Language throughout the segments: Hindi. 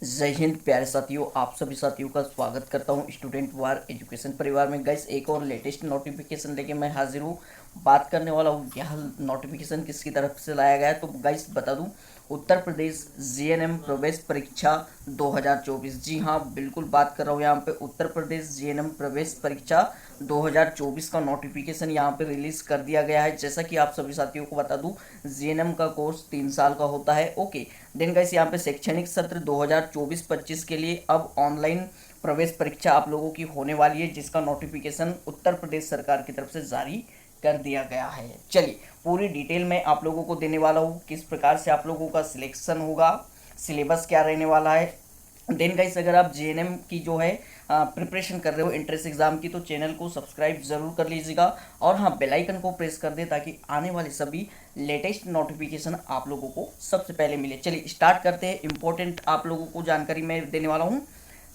जय हिंद प्यारे साथियों, आप सभी साथियों का स्वागत करता हूं स्टूडेंट वार एजुकेशन परिवार में। गाइस एक और लेटेस्ट नोटिफिकेशन लेके मैं हाजिर हूं। बात करने वाला हूं यह नोटिफिकेशन किसकी तरफ से लाया गया है। तो गाइस बता दूं, उत्तर प्रदेश जीएनएम प्रवेश परीक्षा 2024। जी हाँ, बिल्कुल बात कर रहा हूँ यहाँ पे उत्तर प्रदेश जीएनएम प्रवेश परीक्षा 2024 का नोटिफिकेशन यहाँ पे रिलीज कर दिया गया है। जैसा कि आप सभी साथियों को बता दूं, जीएनएम का कोर्स 3 साल का होता है। ओके, देन गाइस यहाँ पे शैक्षणिक सत्र 2024-25 के लिए अब ऑनलाइन प्रवेश परीक्षा आप लोगों की होने वाली है, जिसका नोटिफिकेशन उत्तर प्रदेश सरकार की तरफ से जारी कर दिया गया है। चलिए पूरी डिटेल में आप लोगों को देने वाला हूँ, किस प्रकार से आप लोगों का सिलेक्शन होगा, सिलेबस क्या रहने वाला है। देन गाइस अगर आप जेएनएम की जो है प्रिपरेशन कर रहे हो एंट्रेंस एग्जाम की, तो चैनल को सब्सक्राइब जरूर कर लीजिएगा और हाँ बेल आइकन को प्रेस कर दे ताकि आने वाले सभी लेटेस्ट नोटिफिकेशन आप लोगों को सबसे पहले मिले। चलिए स्टार्ट करते हैं। इंपॉर्टेंट आप लोगों को जानकारी मैं देने वाला हूँ।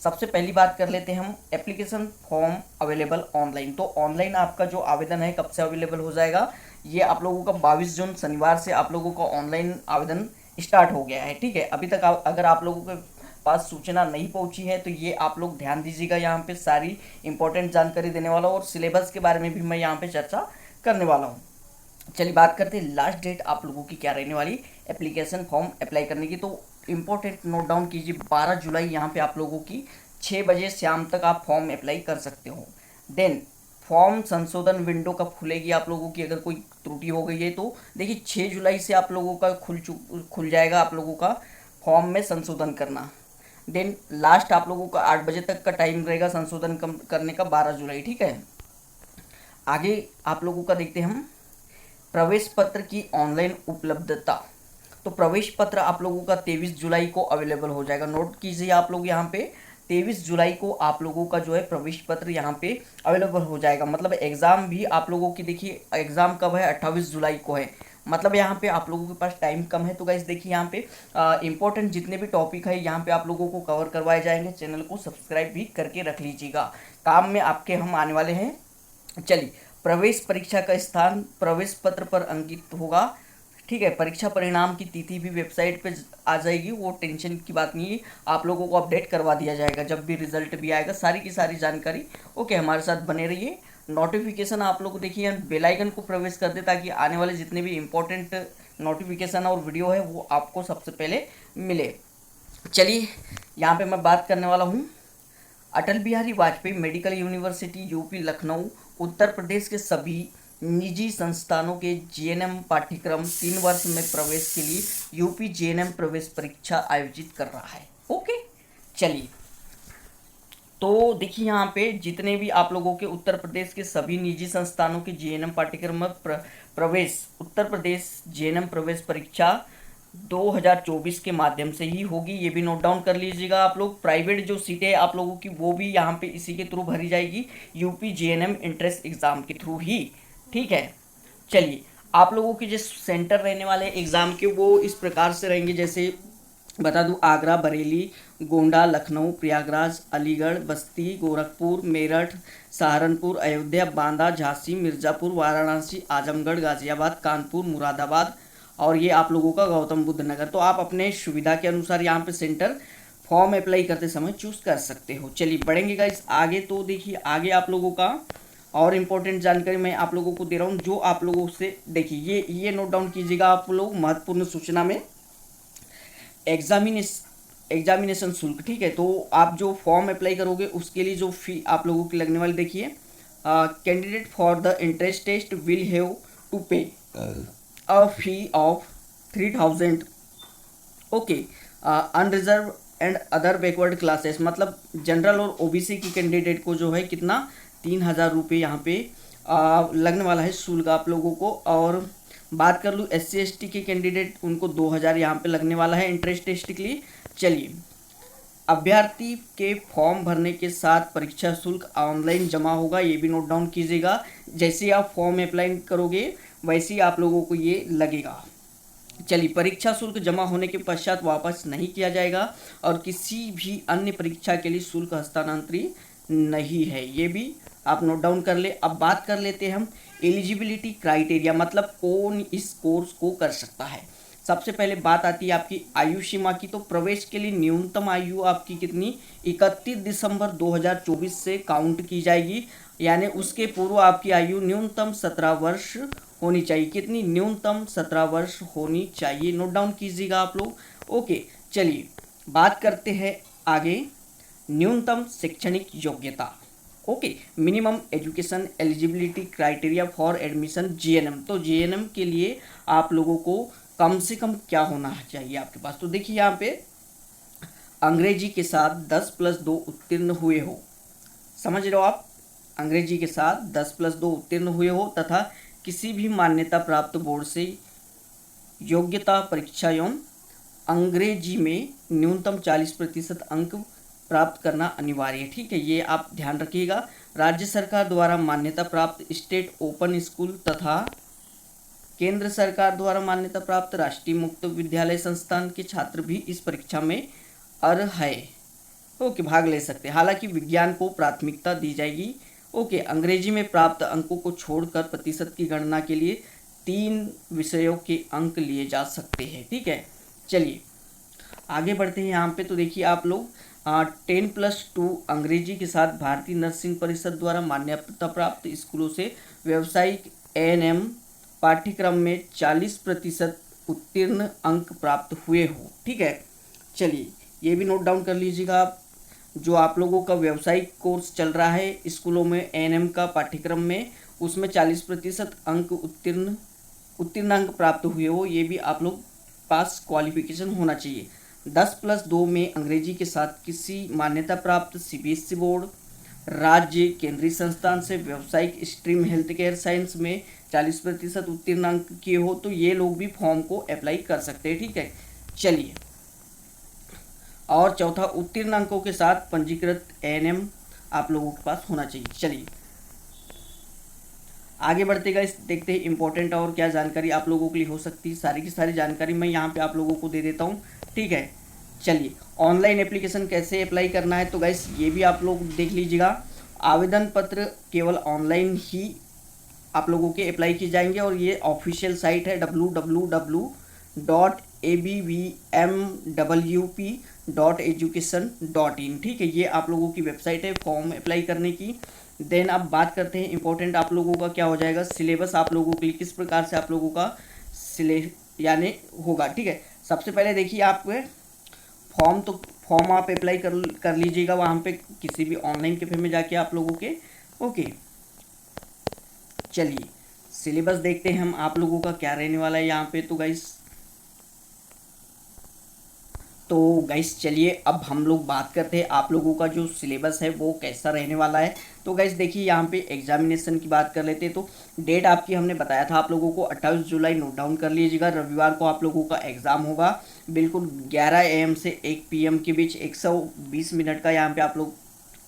सबसे पहली बात कर लेते हैं हम, एप्लीकेशन फॉर्म अवेलेबल ऑनलाइन। तो ऑनलाइन आपका जो आवेदन है कब से अवेलेबल हो जाएगा, ये आप लोगों का 22 जून शनिवार से आप लोगों का ऑनलाइन आवेदन स्टार्ट हो गया है। ठीक है, अभी तक अगर आप लोगों के पास सूचना नहीं पहुंची है तो ये आप लोग ध्यान दीजिएगा। यहाँ पे सारी इंपॉर्टेंट जानकारी देने वाला हूँ और सिलेबस के बारे में भी मैं यहाँ पे चर्चा करने वाला हूँ। चलिए बात करते हैं लास्ट डेट आप लोगों की क्या रहने वाली एप्लीकेशन फॉर्म अप्लाई करने की। तो इंपॉर्टेंट नोट डाउन कीजिए, 12 जुलाई यहाँ पे आप लोगों की 6 बजे शाम तक आप फॉर्म अप्लाई कर सकते हो। देन फॉर्म संशोधन विंडो कब खुलेगी आप लोगों की, अगर कोई त्रुटि हो गई है तो देखिए 6 जुलाई से आप लोगों का खुल जाएगा आप लोगों का फॉर्म में संशोधन करना। देन लास्ट आप लोगों का 8 बजे तक का टाइम रहेगा संशोधन करने का, 12 जुलाई। ठीक है, आगे आप लोगों का देखते हैं हम प्रवेश पत्र की ऑनलाइन उपलब्धता। तो प्रवेश पत्र आप लोगों का 23 जुलाई को अवेलेबल हो जाएगा। नोट कीजिए आप लोग यहाँ पे 23 जुलाई को आप लोगों का जो है प्रवेश पत्र यहाँ पे अवेलेबल हो जाएगा। मतलब एग्ज़ाम भी आप लोगों की, देखिए एग्ज़ाम कब है, 28 जुलाई को है। मतलब यहाँ पे आप लोगों के पास टाइम कम है। तो गाइस देखिए यहाँ पे इंपॉर्टेंट जितने भी टॉपिक है यहाँ पे आप लोगों को कवर करवाए जाएंगे। चैनल को सब्सक्राइब भी करके रख लीजिएगा, काम में आपके हम आने वाले हैं। चलिए, प्रवेश परीक्षा का स्थान प्रवेश पत्र पर अंकित होगा। ठीक है, परीक्षा परिणाम की तिथि भी वेबसाइट पे आ जाएगी, वो टेंशन की बात नहीं है, आप लोगों को अपडेट करवा दिया जाएगा जब भी रिजल्ट भी आएगा, सारी की सारी जानकारी। ओके, हमारे साथ बने रहिए। नोटिफिकेशन आप लोग देखिए बेल आइकन को प्रवेश कर दे ताकि आने वाले जितने भी इंपॉर्टेंट नोटिफिकेशन और वीडियो है वो आपको सबसे पहले मिले। चलिए यहाँ पे मैं बात करने वाला हूँ Atal Bihari Vajpayee medical university UP Lucknow Uttar Pradesh के सभी निजी संस्थानों के जीएनएम पाठ्यक्रम 3 वर्ष में प्रवेश के लिए यूपी जीएनएम प्रवेश परीक्षा आयोजित कर रहा है। ओके, चलिए तो देखिए यहाँ पे जितने भी आप लोगों के उत्तर प्रदेश के सभी निजी संस्थानों के जीएनएम पाठ्यक्रम में प्रवेश उत्तर प्रदेश जीएनएम प्रवेश परीक्षा 2024 के माध्यम से ही होगी, ये भी नोट डाउन कर लीजिएगा आप लोग। प्राइवेट जो सीटें आप लोगों की वो भी यहाँ पे इसी के थ्रू भरी जाएगी, यूपी जीएनएम एंट्रेंस एग्ज़ाम के थ्रू ही। ठीक है, चलिए आप लोगों के जो सेंटर रहने वाले एग्ज़ाम के वो इस प्रकार से रहेंगे, जैसे बता दूं आगरा, बरेली, गोंडा, लखनऊ, प्रयागराज, अलीगढ़, बस्ती, गोरखपुर, मेरठ, सहारनपुर, अयोध्या, बांदा, झांसी, मिर्ज़ापुर, वाराणसी, आजमगढ़, गाज़ियाबाद, कानपुर, मुरादाबाद और ये आप लोगों का गौतम बुद्ध नगर। तो आप अपने सुविधा के अनुसार यहाँ पे सेंटर फॉर्म अप्लाई करते समय चूज़ कर सकते हो। चलिए बढ़ेंगे गाइस आगे। तो देखिए आगे आप लोगों का और इम्पोर्टेंट जानकारी मैं आप लोगों को दे रहा हूँ, जो आप लोगों से देखिए ये नोट डाउन कीजिएगा आप लोग महत्वपूर्ण सूचना में। एग्जामिनेशन शुल्क, ठीक है, तो आप जो फॉर्म अप्लाई करोगे उसके लिए जो फी आप लोगों की लगने वाली, देखिए candidate for the entrance test will have to pay a fee of 3000। Okay, unreserved and other backward classes, मतलब जनरल और ओबीसी की कैंडिडेट को जो है कितना 3000 रुपये यहाँ पे लगने वाला है शुल्क आप लोगों को। और बात कर लूँ SC ST के कैंडिडेट, उनको 2000 यहाँ पे लगने वाला है एंट्रेंस टेस्ट के लिए। चलिए, अभ्यर्थी के फॉर्म भरने के साथ परीक्षा शुल्क ऑनलाइन जमा होगा, ये भी नोट डाउन कीजिएगा। जैसे ही आप फॉर्म अप्लाई करोगे वैसे ही आप लोगों को ये लगेगा। चलिए, परीक्षा शुल्क जमा होने के पश्चात वापस नहीं किया जाएगा और किसी भी अन्य परीक्षा के लिए शुल्क हस्तांतरित नहीं है, ये भी आप नोट डाउन कर ले। अब बात कर लेते हैं हम एलिजिबिलिटी क्राइटेरिया, मतलब कौन इस कोर्स को कर सकता है। सबसे पहले बात आती है आपकी आयु सीमा की। तो प्रवेश के लिए न्यूनतम आयु आपकी कितनी, 31 दिसंबर 2024 से काउंट की जाएगी, यानी उसके पूर्व आपकी आयु न्यूनतम 17 वर्ष होनी चाहिए। कितनी, न्यूनतम 17 वर्ष होनी चाहिए, नोट डाउन कीजिएगा आप लोग। ओके, चलिए बात करते हैं आगे, न्यूनतम शैक्षणिक योग्यता। Okay, minimum education eligibility criteria for admission GNM. तो जीएनएम के लिए आप लोगों को कम से कम क्या होना चाहिए आपके पास। तो देखिए यहाँ पे अंग्रेजी के साथ 10+2 उत्तीर्ण हुए हो, समझ रहे हो आप, अंग्रेजी के साथ 10+2 उत्तीर्ण हुए हो तथा किसी भी मान्यता प्राप्त बोर्ड से योग्यता परीक्षा एवं अंग्रेजी में न्यूनतम 40% अंक प्राप्त करना अनिवार्य है। ठीक है, ये आप ध्यान रखिएगा। राज्य सरकार द्वारा मान्यता प्राप्त स्टेट ओपन स्कूल तथा केंद्र सरकार द्वारा मान्यता प्राप्त राष्ट्रीय मुक्त विद्यालय संस्थान के छात्र भी इस परीक्षा में अर्ह है, ओके, भाग ले सकते हैं। हालांकि विज्ञान को प्राथमिकता दी जाएगी। ओके, अंग्रेजी में प्राप्त अंकों को छोड़कर प्रतिशत की गणना के लिए 3 विषयों के अंक लिए जा सकते हैं। ठीक है, चलिए आगे बढ़ते हैं यहाँ पे। तो देखिए आप लोग 10+2 अंग्रेजी के साथ भारतीय नर्सिंग परिषद द्वारा मान्यता प्राप्त स्कूलों से व्यावसायिक एएनएम पाठ्यक्रम में 40% उत्तीर्ण अंक प्राप्त हुए हो। ठीक है, चलिए ये भी नोट डाउन कर लीजिएगा आप। जो आप लोगों का व्यावसायिक कोर्स चल रहा है स्कूलों में एएनएम का पाठ्यक्रम में, उसमें 40% अंक उत्तीर्ण अंक प्राप्त हुए हो, ये भी आप लोग पास क्वालिफिकेशन होना चाहिए। 10+2 में अंग्रेजी के साथ किसी मान्यता प्राप्त सीबीएसई बोर्ड, राज्य, केंद्रीय संस्थान से व्यावसायिक स्ट्रीम हेल्थ केयर साइंस में 40% उत्तीर्ण अंक किए हो, तो ये लोग भी फॉर्म को अप्लाई कर सकते हैं। ठीक है, चलिए, और चौथा, उत्तीर्ण अंकों के साथ पंजीकृत एएनएम आप लोगों के पास होना चाहिए। चलिए आगे बढ़ते गाइस, देखते हैं इंपॉर्टेंट और क्या जानकारी आप लोगों के लिए हो सकती है। सारी की सारी जानकारी मैं यहाँ पे आप लोगों को दे देता हूँ। ठीक है, चलिए ऑनलाइन एप्लीकेशन कैसे अप्लाई करना है, तो गाइस ये भी आप लोग देख लीजिएगा। आवेदन पत्र केवल ऑनलाइन ही आप लोगों के अप्लाई किए जाएंगे और ये ऑफिशियल साइट है www.abvmwp.education.in। ठीक है, ये आप लोगों की वेबसाइट है फॉर्म अप्लाई करने की। देन अब बात करते हैं इंपॉर्टेंट आप लोगों का क्या हो जाएगा, सिलेबस आप लोगों के लिए किस प्रकार से आप लोगों का यानी होगा। ठीक है, सबसे पहले देखिए आप फॉर्म आप अप्लाई कर लीजिएगा वहाँ पे किसी भी ऑनलाइन कैफे में जाके आप लोगों के। ओके, चलिए सिलेबस देखते हैं हम आप लोगों का क्या रहने वाला है यहाँ पे। तो गाइस चलिए अब हम लोग बात करते हैं आप लोगों का जो सिलेबस है वो कैसा रहने वाला है। तो गाइस देखिए यहाँ पे एग्जामिनेशन की बात कर लेते हैं। तो डेट आपकी हमने बताया था आप लोगों को 28 जुलाई, नोट डाउन कर लीजिएगा। रविवार को आप लोगों का एग्ज़ाम होगा, बिल्कुल 11 AM से 1 PM के बीच। 120 मिनट का यहाँ पे आप लोग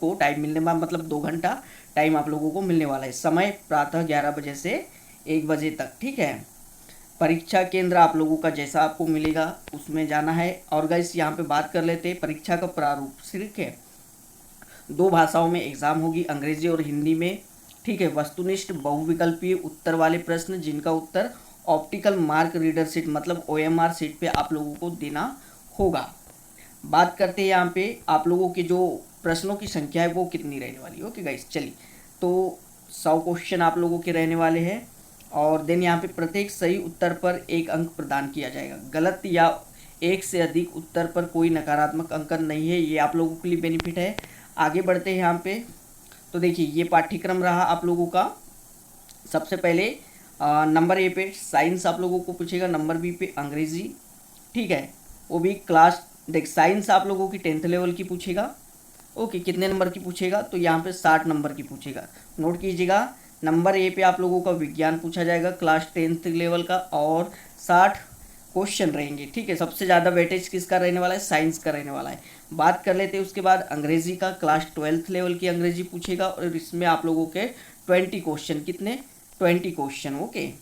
को टाइम मिलने वाला, मतलब 2 घंटा टाइम आप लोगों को मिलने वाला है। समय प्रातः 11 बजे से 1 बजे तक। ठीक है, परीक्षा केंद्र आप लोगों का जैसा आपको मिलेगा उसमें जाना है। और गाइस यहाँ पे बात कर लेते हैं परीक्षा का प्रारूप। ठीक है, 2 भाषाओं में एग्जाम होगी, अंग्रेजी और हिंदी में। ठीक है, वस्तुनिष्ठ बहुविकल्पीय उत्तर वाले प्रश्न जिनका उत्तर ऑप्टिकल मार्क रीडर सीट मतलब OMR सीट पे आप लोगों को देना होगा। बात करते हैं यहाँ पे आप लोगों के जो प्रश्नों की संख्या है वो कितनी रहने वाली है। ओके गाइस, चलिए तो 100 क्वेश्चन आप लोगों के रहने वाले हैं। और देन यहाँ पे प्रत्येक सही उत्तर पर 1 अंक प्रदान किया जाएगा। गलत या 1 से अधिक उत्तर पर कोई नकारात्मक अंकन नहीं है, ये आप लोगों के लिए बेनिफिट है। आगे बढ़ते हैं यहाँ पे। तो देखिए ये पाठ्यक्रम रहा आप लोगों का। सबसे पहले नंबर A पे साइंस आप लोगों को पूछेगा, नंबर B पे अंग्रेजी। ठीक है, वो भी साइंस आप लोगों की 10th लेवल की पूछेगा। ओके, कितने नंबर की पूछेगा, तो यहाँ पे 60 नंबर की पूछेगा, नोट कीजिएगा। नंबर A पे आप लोगों का विज्ञान पूछा जाएगा क्लास 10th लेवल का और 60 क्वेश्चन रहेंगे। ठीक है, सबसे ज़्यादा वेटेज किसका रहने वाला है, साइंस का रहने वाला है। बात कर लेते हैं उसके बाद अंग्रेजी का, क्लास 12th लेवल की अंग्रेजी पूछेगा और इसमें आप लोगों के 20 क्वेश्चन, कितने 20 क्वेश्चन। ओके,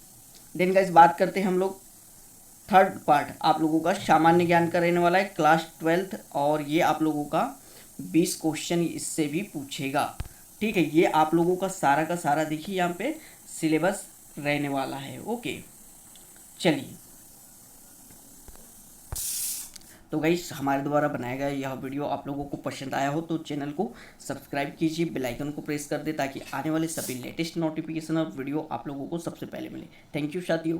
देन गाइस बात करते हैं हम लोग थर्ड पार्ट आप लोगों का सामान्य ज्ञान का रहने वाला है क्लास 12th और ये आप लोगों का 20 क्वेश्चन इससे भी पूछेगा। ठीक है, ये आप लोगों का सारा देखिए यहाँ पे सिलेबस रहने वाला है। ओके, चलिए तो गाइस हमारे द्वारा बनाया गया यह वीडियो आप लोगों को पसंद आया हो तो चैनल को सब्सक्राइब कीजिए, बेल आइकन को प्रेस कर दे ताकि आने वाले सभी लेटेस्ट नोटिफिकेशन और वीडियो आप लोगों को सबसे पहले मिले। थैंक यू साथियों।